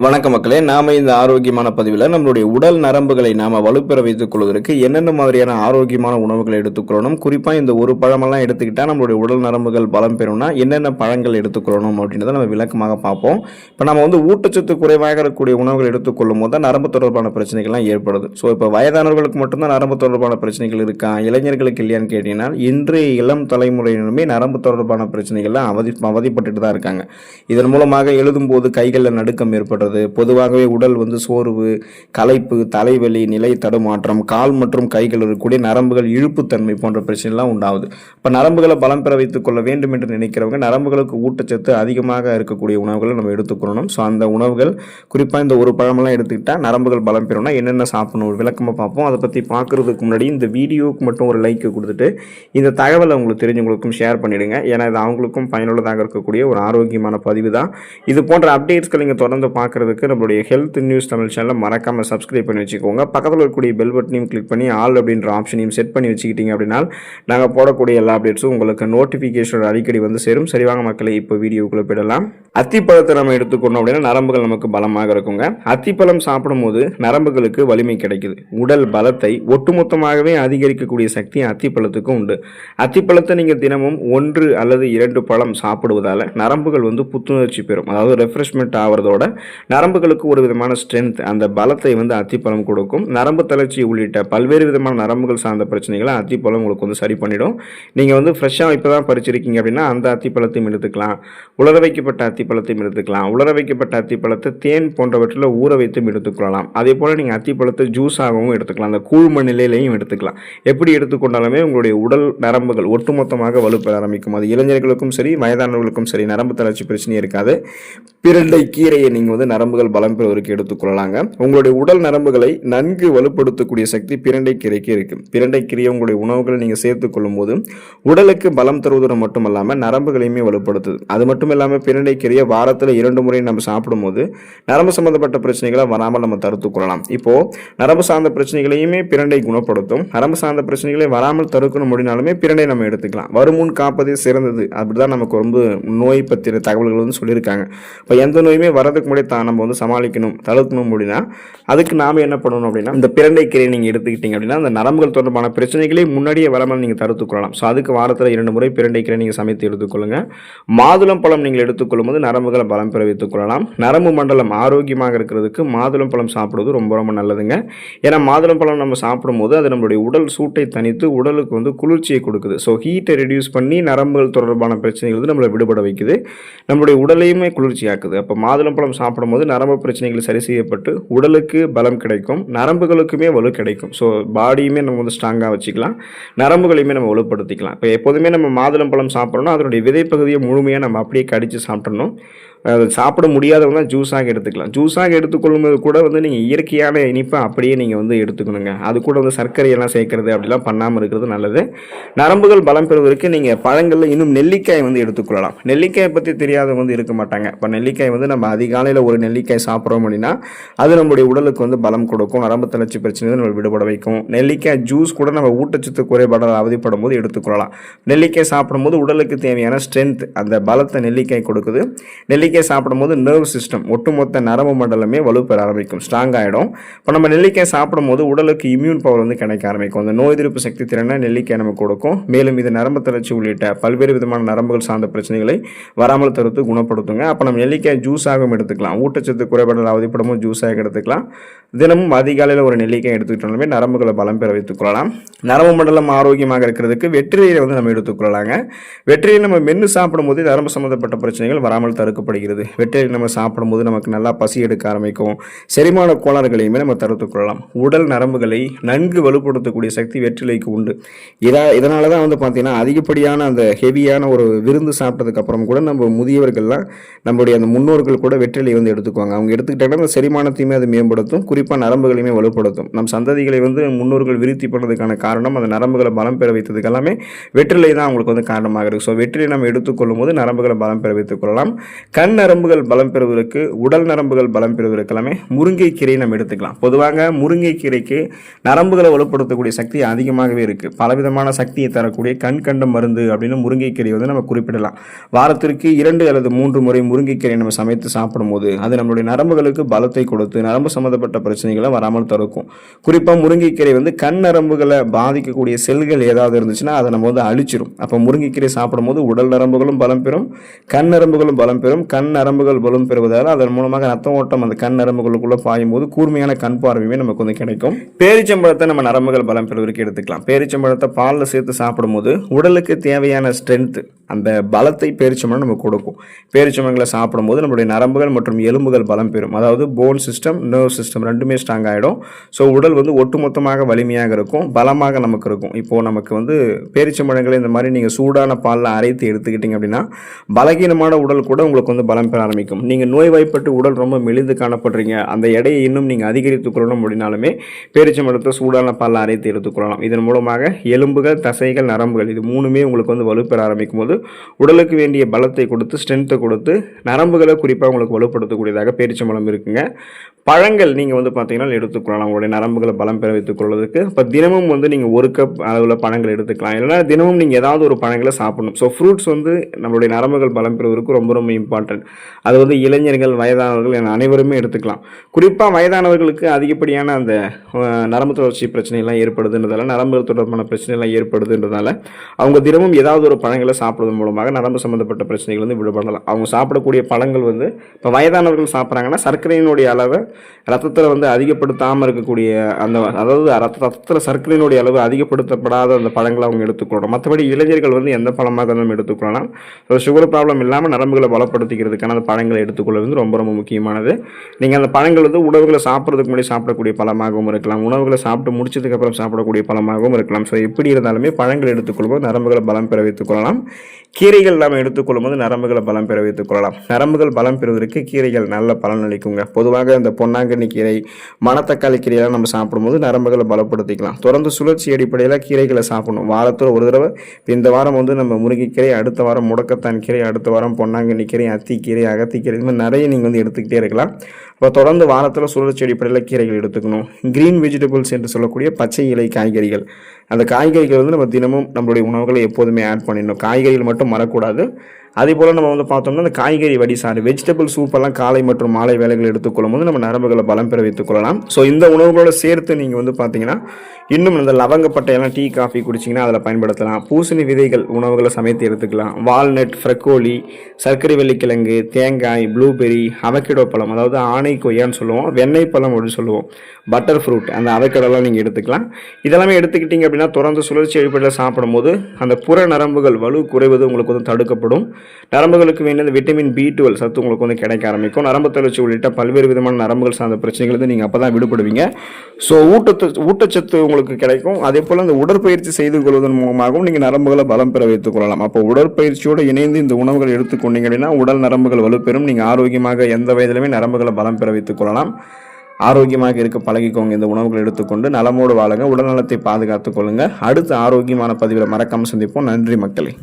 வணக்க மக்களே, நாம இந்த ஆரோக்கியமான பதிவில் நம்மளுடைய உடல் நரம்புகளை நாம வலுப்பெற வைத்துக் கொள்வதற்கு என்னென்ன மாதிரியான ஆரோக்கியமான உணவுகளை எடுத்துக்கொள்ளணும், குறிப்பா இந்த ஒரு பழமெல்லாம் எடுத்துக்கிட்டா நம்மளுடைய உடல் நரம்புகள் பலம் பெறும்னா என்னென்ன பழங்கள் எடுத்துக்கொள்ளணும் அப்படின்றத நம்ம விளக்கமாக பார்ப்போம். இப்போ நம்ம ஊட்டச்சத்து குறைவாக இருக்கக்கூடிய உணவுகள் எடுத்துக்கொள்ளும் போது தான் நரம்பு தொடர்பான பிரச்சனைகள்லாம் ஏற்படுது. ஸோ இப்போ வயதானவர்களுக்கு மட்டும்தான் நரம்பு தொடர்பான பிரச்சனைகள் இருக்கா, இளைஞர்களுக்கு இல்லையான்னு கேட்டீங்கன்னா இன்றைய இளம் தலைமுறையினருமே நரம்பு தொடர்பான பிரச்சனைகள்லாம் அவதிப்பட்டுட்டு தான் இருக்காங்க. இதன் மூலமாக எழுதும்போது கைகளில் நடுக்கம் ஏற்படுறது, பொதுவாகவே உடல் சோர்வு, களைப்பு, தலைவலி, நிலை தடுமாற்றம், கால் மற்றும் கைகள் இருக்கக்கூடிய நரம்புகள் இழுப்புத்தன்மை போன்ற பிரச்சனைலாம் உண்டாகுது. இப்போ நரம்புகளை பலம் பெற வைத்துக் கொள்ள வேண்டும் என்று நினைக்கிறவங்க நரம்புகளுக்கு ஊட்டச்சத்து அதிகமாக இருக்கக்கூடிய உணவுகளை நம்ம எடுத்துக்கொள்ளணும். ஸோ அந்த உணவுகள் குறிப்பாக இந்த ஒரு பழமெல்லாம் எடுத்துக்கிட்டால் நரம்புகள் பலம் பெறும்னா என்னென்ன சாப்பிடணும் விளக்கமாக பார்ப்போம். அதை பற்றி பார்க்குறதுக்கு முன்னாடி இந்த வீடியோவுக்கு மட்டும் ஒரு லைக் கொடுத்துட்டு இந்த தகவலை உங்களுக்கு தெரிஞ்சவங்களுக்கும் ஷேர் பண்ணிவிடுங்க. ஏன்னா இது அவங்களுக்கும் பயனுள்ளதாக இருக்கக்கூடிய ஒரு ஆரோக்கியமான பதிவு தான். இது போன்ற அப்டேட்ஸ்கள் நீங்கள் தொடர்ந்து பார்க்குறதுக்கு நம்மளுடைய ஹெல்த் நியூஸ் தமிழ் சேனலை மறக்காமல் சப்ஸ்கிரைப் பண்ணி வச்சுக்கோங்க. பக்கத்தில் இருக்கக்கூடிய பெல் பட்டனையும் கிளிக் பண்ணி ஆல் அப்படின்ற ஆப்ஷனையும் செட் பண்ணி வச்சுக்கிட்டீங்க அப்படின்னா நாங்கள் போடக்கூடிய எல்லா அப்டேட்ஸும் உங்களுக்கு நோட்டிஃபிகேஷன் அடிக்கடி சேரும். சரிவாங்க மக்களே, இப்போ வீடியோக்குள்ளே போயிடலாம். அத்திப்பழத்தை நம்ம எடுத்துக்கொண்டோம் அப்படின்னா நரம்புகள் நமக்கு பலமாக இருக்குங்க. அத்திப்பழம் சாப்பிடும்போது நரம்புகளுக்கு வலிமை கிடைக்குது. உடல் பலத்தை ஒட்டுமொத்தமாகவே அதிகரிக்கக்கூடிய சக்தி அத்திப்பழத்துக்கு உண்டு. அத்திப்பழத்தை நீங்கள் தினமும் 1 அல்லது 2 பழம் சாப்பிடுவதால் நரம்புகள் புத்துணர்ச்சி பெறும். அதாவது ரெஃப்ரெஷ்மெண்ட் ஆகிறதோட நரம்புகளுக்கு ஒரு விதமான ஸ்ட்ரென்த், அந்த பலத்தை அத்திப்பழம் கொடுக்கும். நரம்பு தளர்ச்சி உள்ளிட்ட பல்வேறு விதமான நரம்புகள் சார்ந்த பிரச்சனைகளை அத்திப்பழம் உங்களுக்கு சரி பண்ணிடும். நீங்கள் ஃப்ரெஷ்ஷாக இப்போ தான் பறிச்சிருக்கீங்க அப்படின்னா அந்த அத்திப்பழத்தையும் எடுத்துக்கலாம். உலர வைக்கப்பட்ட அத்திப்பழத்தையும் எடுத்துக்கலாம். உலர வைக்கப்பட்ட அத்திப்பழத்தை தேன் போன்றவற்றில் ஊற வைத்தும் எடுத்துக்கொள்ளலாம். அதே போல் நீங்கள் அத்திப்பழத்தை ஜூஸாகவும் எடுத்துக்கலாம். அந்த கூழ்ம நிலையிலையும் எடுத்துக்கலாம். எப்படி எடுத்துக்கொண்டாலுமே உங்களுடைய உடல் நரம்புகள் ஒட்டுமொத்தமாக வலுப்பெற ஆரம்பிக்கும். அது இளைஞர்களுக்கும் சரி, வயதானவர்களுக்கும் சரி, நரம்பு தளர்ச்சி பிரச்சனையே இருக்காது. பிரண்டை கீரையை நீங்கள் நரம்புகள் பலம் பெறுவதற்கு எடுத்துக்கொள்ளலாங்க. உங்களுடைய உடல் நரம்புகளை நன்கு வலுப்படுத்தக்கூடிய சக்தி பிரண்டை கீரைக்கு இருக்கு. பிரண்டை கீரையை உங்களுடைய உணவுகளை நீங்கள் சேர்த்துக் கொள்ளும் போது உடலுக்கு பலம் தருவதோடு மட்டுமல்லாமல் நரம்புகளையுமே வலுப்படுத்துது. அது மட்டும் இல்லாமல் பிரண்டை கீரையை வாரத்தில் 2 முறை நம்ம சாப்பிடும் போது நரம்பு சம்பந்தப்பட்ட பிரச்சனைகளை வராமல் நம்ம தடுத்துக் கொள்ளலாம். இப்போ நரம்பு சார்ந்த பிரச்சனைகளையுமே பிரண்டை குணப்படுத்தும். நரம்பு சார்ந்த பிரச்சனைகளை வராமல் தடுக்கணும் அப்படின்னாலுமே பிரண்டை நம்ம எடுத்துக்கலாம். வருமுன் காப்பதே சிறந்தது அப்படிதான் நமக்கு ரொம்ப நோய் பற்றின தகவல்கள் சொல்லியிருக்காங்க. இப்போ எந்த நோயுமே வரதுக்கு முன்னாடி நம்ம சமாளிக்கணும், தடுக்கணும் அப்படின்னா அதுக்கு நாம என்ன பண்ணணும் அப்படின்னா இந்த பிரண்டை கீரையை நீங்கள் எடுத்துக்கிட்டீங்க அப்படின்னா அந்த நரம்புகள் தொடர்பான பிரச்சனைகளே முன்னாடியே வராமல் நீங்கள் தடுத்துக்கொள்ளலாம். ஸோ அதுக்கு வாரத்தில் 2 முறை பிரண்டை கீரை நீங்கள் சமைத்து எடுத்துக்கொள்ளுங்க. மாதுளம் பழம் நீங்கள் எடுத்துக்கொள்ளும் போது நரம்புகளை பலம் பெற வைத்துக் கொள்ளலாம். நரம்பு மண்டலம் ஆரோக்கியமாக இருக்கிறதுக்கு மாதுளம் பழம் சாப்பிடுவது ரொம்ப ரொம்ப நல்லதுங்க. ஏன்னா மாதுளம் பழம் நம்ம சாப்பிடும்போது அது நம்மளுடைய உடல் சூட்டை தணித்து உடலுக்கு குளிர்ச்சியை கொடுக்குது. ஸோ ஹீட்டை ரெடியூஸ் பண்ணி நரம்புகள் தொடர்பான பிரச்சனைகள் நம்மளை விடுபட வைக்குது. நம்மளுடைய உடலையுமே குளிர்ச்சியாக்குது. அப்போ மாதுளம் பழம் சாப்பிடும்போது நரம்பு பிரச்சனைகள் சரி செய்யப்பட்டு உடலுக்கு பலம் கிடைக்கும், நரம்புகளுக்குமே வலு கிடைக்கும். ஸோ பாடியுமே நம்ம ஸ்ட்ராங்காக வச்சுக்கலாம், நரம்புகளையுமே நம்ம வலுப்படுத்திக்கலாம். இப்போ எப்போதுமே நம்ம மாதுளம் பழம் சாப்பிட்றோம்னா அதனுடைய விதைப்பகுதியை முழுமையாக நம்ம அப்படியே கடித்து சாப்பிட்றணும். அது சாப்பிட முடியாதவங்க தான் ஜூஸாக எடுத்துக்கலாம். ஜூஸாக எடுத்துக்கொள்ளும்போது கூட நீங்கள் இயற்கையான இனிப்பை அப்படியே நீங்கள் எடுத்துக்கணுங்க. அது கூட சர்க்கரையெல்லாம் சேர்க்கறது அப்படிலாம் பண்ணாமல் இருக்கிறது நல்லது. நரம்புகள் பலம் பெறுவதற்கு நீங்கள் பழங்களில் இன்னும் நெல்லிக்காய் எடுத்துக்கொள்ளலாம். நெல்லிக்காயை பற்றி தெரியாதவங்க இருக்க மாட்டாங்க. இப்போ நெல்லிக்காய் நம்ம அதிகாலையில் ஒரு நெல்லிக்காய் சாப்பிட்றோம் அப்படின்னா அது நம்முடைய உடலுக்கு பலம் கொடுக்கும், நரம்பு தளர்ச்சி பிரச்சனை நம்ம விடுபட வைக்கும். நெல்லிக்காய் ஜூஸ் கூட நம்ம ஊட்டச்சத்து குறைபாடால் அவதிப்படும் போது எடுத்துக்கொள்ளலாம். நெல்லிக்காய் சாப்பிடும்போது உடலுக்கு தேவையான ஸ்ட்ரென்த், அந்த பலத்தை நெல்லிக்காய் கொடுக்குது. நெல்லிக்காய் சாப்பிடும்போது நர்வ் சிஸ்டம், ஒட்டுமொத்த நரம்பு மண்டலமே வலுப்பெற ஆரம்பிக்கும், ஸ்ட்ராங் ஆகிடும். இப்போ நம்ம நெல்லிக்காய் சாப்பிடும்போது உடலுக்கு இம்யூன் பவர் கிடைக்க ஆரம்பிக்கும். அந்த நோய் எதிர்ப்பு சக்தி திறனை நெல்லிக்காய் நமக்கு கொடுக்கும். மேலும் இது நரம்பு தளர்ச்சி உள்ளிட்ட பல்வேறு விதமான நரம்புகள் சார்ந்த பிரச்சனைகளை வராமல் தடுத்து குணப்படுத்துங்க. அப்போ நம்ம நெல்லிக்காய் ஜூஸாகவும் எடுத்துக்கலாம். ஊட்டச்சத்து குறைபாடால் அவதிப்படும் போது ஜூஸாக எடுத்துக்கலாம். தினமும் அதிகாலையில் ஒரு நெல்லிக்காய் எடுத்துக்கிட்டாலுமே நரம்புகளை பலம் பெற வைத்துக் கொள்ளலாம். நரம்பு மண்டலம் ஆரோக்கியமாக இருக்கிறதுக்கு வெற்றிலையை நம்ம எடுத்துக்கொள்ளலாங்க. வெற்றிலை நம்ம மென்று சாப்பிடும்போது நரம்பு சம்பந்தப்பட்ட பிரச்சனைகள் வராமல் தடுக்கப்படுகிறது. வெற்றிலை நம்ம சாப்பிடும்போது நமக்கு நல்லா பசி எடுக்க ஆரம்பிக்கும். செரிமான கோளாறுகளையுமே நம்ம தடுத்துக்கொள்ளலாம். உடல் நரம்புகளை நன்கு வலுப்படுத்தக்கூடிய சக்தி வெற்றிலைக்கு உண்டு. இதனால தான் பார்த்தீங்கன்னா அதிகப்படியான அந்த ஹெவியான ஒரு விருந்து சாப்பிட்டதுக்கு அப்புறம் கூட நம்ம முதியவர்கள்லாம் நம்மளுடைய அந்த முன்னோர்கள் கூட வெற்றிலை எடுத்துக்குவாங்க. அவங்க எடுத்துக்கிட்டாங்கன்னா அந்த செரிமானத்தையுமே அது மேம்படுத்தும், குறிப்பாக நரம்புகளையுமே வலுப்படுத்தும். நம் சந்ததிகளை முன்னோர்கள் விருத்தி பண்ணதுக்கான காரணம் அந்த நரம்புகளை பலம் பெற வைத்ததுக்கு எல்லாமே வெற்றிலை தான் அவங்களுக்கு காரணமாக இருக்குது. ஸோ வெற்றிலை நம்ம எடுத்துக்கொள்ளும் போது நரம்புகளை பலம் பெற வைத்துக் கொள்ளலாம். கண் நரம்புகள் பலம் பெறுவதற்கு, உடல் நரம்புகள் பலம் பெறுவதற்கு எல்லாமே முருங்கைக்கீரை நம்ம எடுத்துக்கலாம். பொதுவாக முருங்கைக்கீரைக்கு நரம்புகளை வலுப்படுத்தக்கூடிய சக்தி அதிகமாகவே இருக்குது. பலவிதமான சக்தியை தரக்கூடிய கண் கண்ட மருந்து அப்படின்னு முருங்கைக்கீரை வந்து நம்ம குறிப்பிடலாம். வாரத்திற்கு 2 அல்லது 3 முறை முருங்கைக்கீரை நம்ம சமைத்து சாப்பிடும்போது அது நம்மளுடைய நரம்புகளுக்கு பலத்தை கொடுத்து நரம்பு சம்பந்தப்பட்ட பிரச்சனைகளை வராமல் தடுக்கும். குறிப்பாக முருங்கைக்கீரை வந்து கண் நரம்புகளை பாதிக்கக்கூடிய செல்கள் ஏதாவது இருந்துச்சுன்னா அதை நம்ம வந்து அழிச்சிரும். அப்போ முருங்கைக்கீரை சாப்பிடும்போது உடல் நரம்புகளும் பலம் பெறும், கண் நரம்புகளும் பலம் பெறும். கண் நரம்புகள் பலம் பெறுவதால் அதன் மூலமாக ரத்த ஓட்டம் அந்த கண் நரம்புகளுக்குள்ள பாயும் போது கூர்மையான கண் பார்வையுமே நமக்கு வந்து கிடைக்கும். பேரிச்சம்பழத்தை நம்ம நரம்புகள் பலம் பெறுவதற்கு எடுத்துக்கலாம். பேரிச்சம்பழத்தை பாலில் சேர்த்து சாப்பிடும்போது உடலுக்கு தேவையான ஸ்ட்ரென்த், அந்த பலத்தை பேரிச்சம்பழம் நமக்கு கொடுக்கும். பேரிச்சம்பழங்களை சாப்பிடும்போது நம்மளுடைய நரம்புகள் மற்றும் எலும்புகள் பலம் பெறும். அதாவது போன் சிஸ்டம், நர்வ் சிஸ்டம் ரெண்டுமே ஸ்ட்ராங் ஆகிடும். ஸோ உடல் வந்து ஒட்டுமொத்தமாக வலிமையாக இருக்கும், பலமாக நமக்கு இருக்கும். இப்போது நமக்கு வந்து பேரிச்சம்பழங்களை இந்த மாதிரி நீங்கள் சூடான பாலில் அரைத்து எடுத்துக்கிட்டீங்க அப்படின்னா பலகீனமான உடல் கூட உங்களுக்கு வந்து பலம் பெற ஆரம்பிக்கும். நீங்கள் நோய்வாய்ப்பட்டு உடல் ரொம்ப மெலிந்து காணப்படுறீங்க, அந்த எடையை இன்னும் நீங்கள் அதிகரித்துக் கொள்ளணும் அப்படின்னாலுமே பேரிச்சம்பழத்தை சூடான பாலில் அரைத்து எடுத்துக்கொள்ளலாம். இதன் மூலமாக எலும்புகள், தசைகள், நரம்புகள் இது மூணுமே உங்களுக்கு வந்து வலுப்பெற ஆரம்பிக்கும் போது உடலுக்கு வேண்டிய பலத்தை கொடுத்து ஸ்ட்ரென்த்தை கொடுத்து நரம்புகளை குறிப்பாக உங்களுக்கு வலுப்படுத்தக்கூடியதாக பேரிச்சம்பழம் இருக்குங்க. பழங்கள் நீங்கள் வந்து பார்த்தீங்கன்னா எடுத்துக்கொள்ளலாம் உங்களுடைய நரம்புகளை பலம் பெற வைத்துக் கொள்வதற்கு. இப்போ தினமும் வந்து நீங்கள் 1 கப் அளவில் பழங்கள் எடுத்துக்கலாம், இல்லைனா தினமும் நீங்கள் ஏதாவது ஒரு பழங்களை சாப்பிடணும். ஸோ ஃப்ரூட்ஸ் வந்து நம்மளுடைய நரம்புகள் பலம் பெறுவதற்கு ரொம்ப ரொம்ப இம்பார்ட்டன்ட். அது வந்து இளைஞர்கள், வயதானவர்கள் என அனைவருமே எடுத்துக்கலாம். குறிப்பாக வயதானவர்களுக்கு அதிகப்படியான அந்த நரம்பு தளர்ச்சி பிரச்சனைலாம் ஏற்படுதுன்றதால, நரம்புகள் தொடர்பான பிரச்சனைலாம் ஏற்படுதுன்றதால அவங்க தினமும் ஏதாவது ஒரு பழங்களை சாப்பிடுவதன் மூலமாக நரம்பு சம்பந்தப்பட்ட பிரச்சனைகள் வந்து விடுபடலாம். அவங்க சாப்பிடக்கூடிய பழங்கள் வந்து இப்போ வயதானவர்கள் சாப்பிட்றாங்கன்னா சர்க்கரையினுடைய அளவை ரத்தத்தில் வந்து அதிகப்படுத்தாமல் இருக்கக்கூடிய அந்த, அதாவது ரத்தத்தில் சர்க்கரையினுடைய அளவு அதிகப்படுத்தப்படாத அந்த பழங்களை அவங்க எடுத்துக்கொள்ளணும். மற்றபடி இளைஞர்கள் வந்து எந்த பழமாக நம்ம எடுத்துக்கொள்ளலாம். ஸோ சுகர் ப்ராப்ளம் இல்லாமல் நரம்புகளை பலப்படுத்திக்கிறதுக்கான அந்த பழங்களை எடுத்துக்கொள்வது ரொம்ப ரொம்ப முக்கியமானது. நீங்கள் அந்த பழங்கள் வந்து உணவுகளை சாப்பிட்றதுக்கு முன்னாடி சாப்பிடக்கூடிய பழமாகவும் இருக்கலாம், உணவுகளை சாப்பிட்டு முடிச்சதுக்கப்புறம் சாப்பிடக்கூடிய பழமாகவும் இருக்கலாம். ஸோ எப்படி இருந்தாலுமே பழங்கள் எடுத்துக்கொள்ளும்போது நரம்புகளை பலம் பெற வைத்துக் கொள்ளலாம். கீரைகள் நாம் எடுத்துக்கொள்ளும் போது நரம்புகளை பலம் பெற வைத்துக் கொள்ளலாம். நரம்புகள் பலம் பெறுவதற்கு கீரைகள் நல்ல பலன் அளிக்குங்க. பொதுவாக இந்த பொன்னாங்கண்ணி கீரை, மணத்தக்காளி கீரையெல்லாம் நம்ம சாப்பிடும்போது நரம்புகளை பலப்படுத்திக்கலாம். தொடர்ந்து சுழற்சி அடிப்படையில் கீரைகளை சாப்பிடணும். வாரத்தில் ஒரு தடவை. இந்த வாரம் வந்து நம்ம முருங்கைக்கீரை, அடுத்த வாரம் முடக்கத்தான் கீரை, அடுத்த வாரம் பொன்னாங்கண்ணி கீரை, அத்திக்கீரை, அகத்திக்கீரை, இது மாதிரி நிறைய நீங்கள் வந்து எடுத்துக்கிட்டே இருக்கலாம். இப்போ தொடர்ந்து வாரத்தில் சுழற்சி அடிப்படையில் கீரைகள் எடுத்துக்கணும். கிரீன் வெஜிடபிள்ஸ் என்று சொல்லக்கூடிய பச்சை இலை காய்கறிகள், அந்த காய்கறிகள் வந்து நம்ம தினமும் நம்மளுடைய உணவுகளை எப்போதுமே ஆட் பண்ணிடணும். காய்கறிகள் மட்டும் மறக்கூடாது. அதே போல் நம்ம வந்து பார்த்தோம்னா அந்த காய்கறி வடிசாறு, வெஜிடபிள் சூப்பெல்லாம் காலை மற்றும் மாலை வேலைகள் எடுத்துக்கொள்ளும் போது நம்ம நரம்புகளை பலம் பெற வைத்துக் கொள்ளலாம். ஸோ இந்த உணவுகளோட சேர்த்து நீங்கள் வந்து பார்த்தீங்கன்னா இன்னும் இந்த லவங்கப்பட்டையெல்லாம் டீ, காஃபி குடிச்சிங்கன்னா அதில் பயன்படுத்தலாம். பூசணி விதைகள் உணவுகளை சமைத்து எடுத்துக்கலாம். வால்நட், ஃப்ரெக்கோலி, சர்க்கரை வெள்ளிக்கிழங்கு, தேங்காய், ப்ளூபெரி, அவகேடோ பழம், அதாவது ஆணை கொய்யான்னு சொல்லுவோம், வெண்ணெய் பழம் அப்படின்னு சொல்லுவோம், பட்டர் ஃப்ரூட், அந்த அவகேடோலாம் நீங்கள் எடுத்துக்கலாம். இதெல்லாமே எடுத்துக்கிட்டீங்க அப்படின்னா தொடர்ந்து சுழற்சி அடிப்படையில் சாப்பிடும்போது அந்த புற நரம்புகள் வலு குறைவது உங்களுக்கு வந்து தடுக்கப்படும். நரம்புகளுக்கு வேண்டிய விட்டமின் B12 சத்து உங்களுக்கு வந்து கிடைக்க ஆரம்பிக்கும். நரம்பு தளர்ச்சி உள்ளிட்ட பல்வேறு விதமான நரம்புகள் சார்ந்த பிரச்சனைகள் வந்து நீங்கள் அப்போ தான் விடுபடுவீங்க. ஸோ ஊட்டச்சத்து உங்களுக்கு கிடைக்கும். அதே போல் அந்த உடற்பயிற்சி செய்து கொள்வதன் மூலமாகவும் நீங்கள் நரம்புகளை பலம் பெற வைத்துக் கொள்ளலாம். அப்போ உடற்பயிற்சியோடு இணைந்து இந்த உணவுகள் எடுத்துக்கொண்டீங்க அப்படின்னா உடல் நரம்புகள் வலுப்பெறும். நீங்கள் ஆரோக்கியமாக எந்த வயதிலுமே நரம்புகளை பலம் பெற வைத்துக் கொள்ளலாம். ஆரோக்கியமாக இருக்க பழகிக்கோங்க. இந்த உணவுகளை எடுத்துக்கொண்டு நலமோடு வாழுங்க, உடல்நலத்தை பாதுகாத்துக் கொள்ளுங்க. அடுத்த ஆரோக்கியமான பதிவில் மறக்காமல் சந்திப்போம். நன்றி மக்களே.